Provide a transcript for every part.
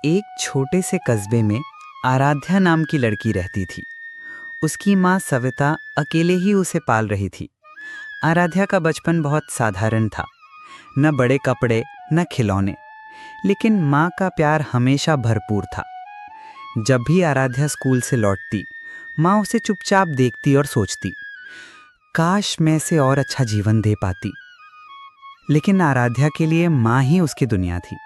एक छोटे से कस्बे में आराध्या नाम की लड़की रहती थी। उसकी माँ सविता अकेले ही उसे पाल रही थी। आराध्या का बचपन बहुत साधारण था, न बड़े कपड़े न खिलौने, लेकिन माँ का प्यार हमेशा भरपूर था। जब भी आराध्या स्कूल से लौटती, माँ उसे चुपचाप देखती और सोचती, काश मैं इसे और अच्छा जीवन दे पाती। लेकिन आराध्या के लिए माँ ही उसकी दुनिया थी।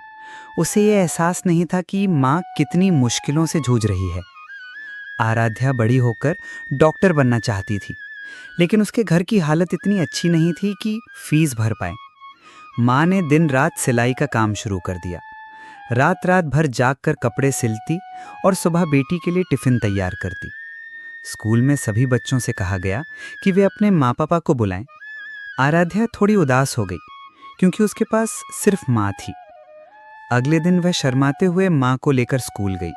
उसे ये एहसास नहीं था कि माँ कितनी मुश्किलों से जूझ रही है। आराध्या बड़ी होकर डॉक्टर बनना चाहती थी, लेकिन उसके घर की हालत इतनी अच्छी नहीं थी कि फीस भर पाए। माँ ने दिन रात सिलाई का काम शुरू कर दिया। रात रात भर जागकर कपड़े सिलती और सुबह बेटी के लिए टिफिन तैयार करती। स्कूल में सभी बच्चों से कहा गया कि वे अपने माँ पापा को बुलाएं। आराध्या थोड़ी उदास हो गई, क्योंकि उसके पास सिर्फ माँ थी। अगले दिन वह शर्माते हुए माँ को लेकर स्कूल गई।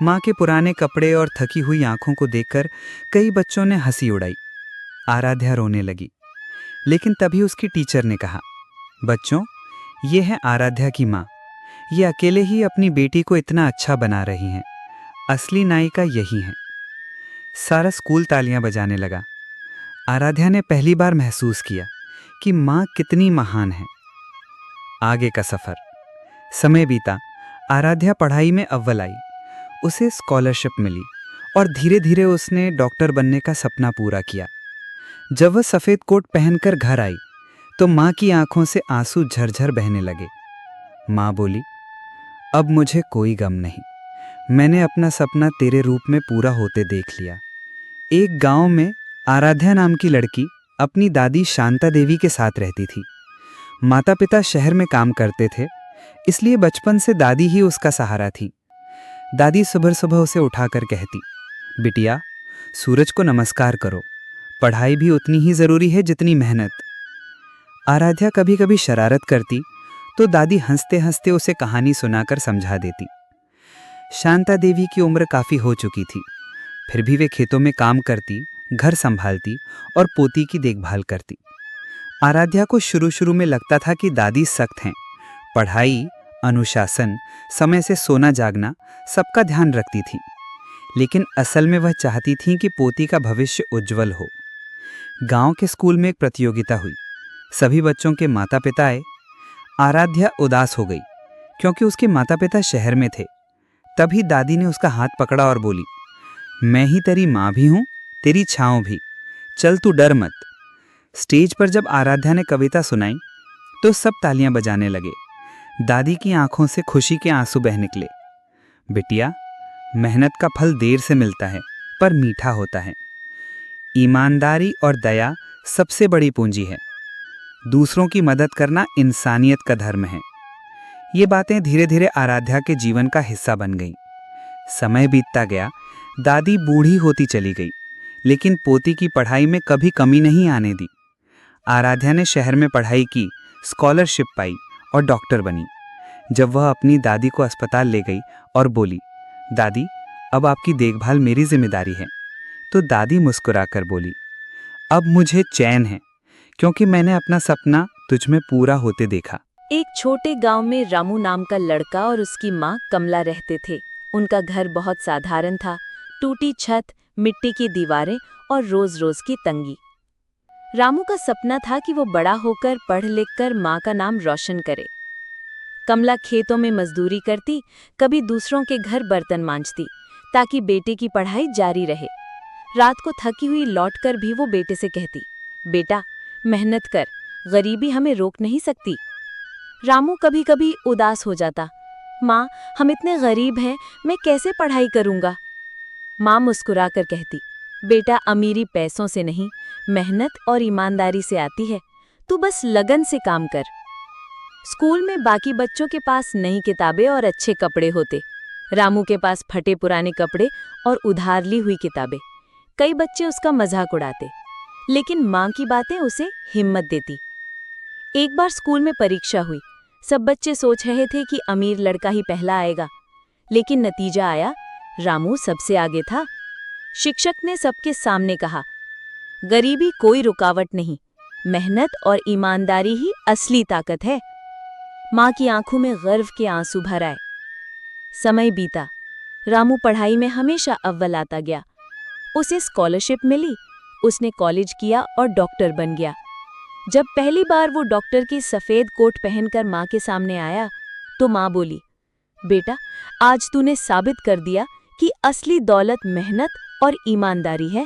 माँ के पुराने कपड़े और थकी हुई आंखों को देखकर कई बच्चों ने हंसी उड़ाई। आराध्या रोने लगी, लेकिन तभी उसकी टीचर ने कहा, बच्चों, ये है आराध्या की माँ। ये अकेले ही अपनी बेटी को इतना अच्छा बना रही हैं। असली नायिका यही हैं। सारा स्कूल तालियां बजाने लगा। आराध्या ने पहली बार महसूस किया कि माँ कितनी महान है। आगे का सफर। समय बीता। आराध्या पढ़ाई में अव्वल आई। उसे स्कॉलरशिप मिली और धीरे धीरे उसने डॉक्टर बनने का सपना पूरा किया। जब वह सफ़ेद कोट पहनकर घर आई, तो माँ की आंखों से आंसू झरझर बहने लगे। माँ बोली, अब मुझे कोई गम नहीं। मैंने अपना सपना तेरे रूप में पूरा होते देख लिया। एक गांव में आराध्या नाम की लड़की अपनी दादी शांता देवी के साथ रहती थी। माता पिता शहर में काम करते थे, इसलिए बचपन से दादी ही उसका सहारा थी। दादी सुबह सुबह उसे उठाकर कहती, बिटिया, सूरज को नमस्कार करो। पढ़ाई भी उतनी ही जरूरी है जितनी मेहनत। आराध्या कभी कभी शरारत करती, तो दादी हंसते हंसते उसे कहानी सुनाकर समझा देती। शांता देवी की उम्र काफी हो चुकी थी, फिर भी वे खेतों में काम करती, घर संभालती और पोती की देखभाल करती। आराध्या को शुरू शुरू में लगता था कि दादी सख्त हैं। पढ़ाई, अनुशासन, समय से सोना जागना, सबका ध्यान रखती थी। लेकिन असल में वह चाहती थी कि पोती का भविष्य उज्जवल हो। गांव के स्कूल में एक प्रतियोगिता हुई। सभी बच्चों के माता पिता आए। आराध्या उदास हो गई, क्योंकि उसके माता पिता शहर में थे। तभी दादी ने उसका हाथ पकड़ा और बोली, मैं ही तेरी माँ भी हूँ, तेरी छाँव भी। चल, तू डर मत। स्टेज पर जब आराध्या ने कविता सुनाई, तो सब तालियां बजाने लगे। दादी की आंखों से खुशी के आंसू बह निकले। बिटिया, मेहनत का फल देर से मिलता है, पर मीठा होता है। ईमानदारी और दया सबसे बड़ी पूंजी है। दूसरों की मदद करना इंसानियत का धर्म है। ये बातें धीरे धीरे आराध्या के जीवन का हिस्सा बन गईं। समय बीतता गया, दादी बूढ़ी होती चली गई, लेकिन पोती की पढ़ाई में कभी कमी नहीं आने दी। आराध्या ने शहर में पढ़ाई की, स्कॉलरशिप पाई और डॉक्टर बनी। जब वह अपनी दादी को अस्पताल ले गई और बोली, दादी, अब आपकी देखभाल मेरी जिम्मेदारी है, तो दादी मुस्कुराकर बोली, अब मुझे चैन है, क्योंकि मैंने अपना सपना तुझ में पूरा होते देखा। एक छोटे गांव में रामू नाम का लड़का और उसकी माँ कमला रहते थे। उनका घर बहुत साधारण था, टूटी छत, मिट्टी की दीवारें और रोज रोज की तंगी। रामू का सपना था कि वो बड़ा होकर पढ़ लिख कर माँ का नाम रोशन करे। कमला खेतों में मजदूरी करती, कभी दूसरों के घर बर्तन मांजती, ताकि बेटे की पढ़ाई जारी रहे। रात को थकी हुई लौटकर भी वो बेटे से कहती, बेटा, मेहनत कर, गरीबी हमें रोक नहीं सकती। रामू कभी कभी उदास हो जाता, माँ, हम इतने गरीब हैं, मैं कैसे पढ़ाई करूँगा। माँ मुस्कुराकर कहती, बेटा, अमीरी पैसों से नहीं, मेहनत और ईमानदारी से आती है। तू बस लगन से काम कर। स्कूल में बाकी बच्चों के पास नई किताबें और अच्छे कपड़े होते, रामू के पास फटे पुराने कपड़े और उधार ली हुई किताबें। कई बच्चे उसका मजाक उड़ाते, लेकिन माँ की बातें उसे हिम्मत देती। एक बार स्कूल में परीक्षा हुई। सब बच्चे सोच रहे थे कि अमीर लड़का ही पहला आएगा, लेकिन नतीजा आया, रामू सबसे आगे था। शिक्षक ने सबके सामने कहा, गरीबी कोई रुकावट नहीं, मेहनत और ईमानदारी ही असली ताकत है। माँ की आंखों में गर्व के आंसू भर आए। समय बीता। रामू पढ़ाई में हमेशा अव्वल आता गया। उसे स्कॉलरशिप मिली, उसने कॉलेज किया और डॉक्टर बन गया। जब पहली बार वो डॉक्टर की सफ़ेद कोट पहनकर माँ के सामने आया तो माँ बोली, बेटा, आज तूने साबित कर दिया कि असली दौलत मेहनत और ईमानदारी है।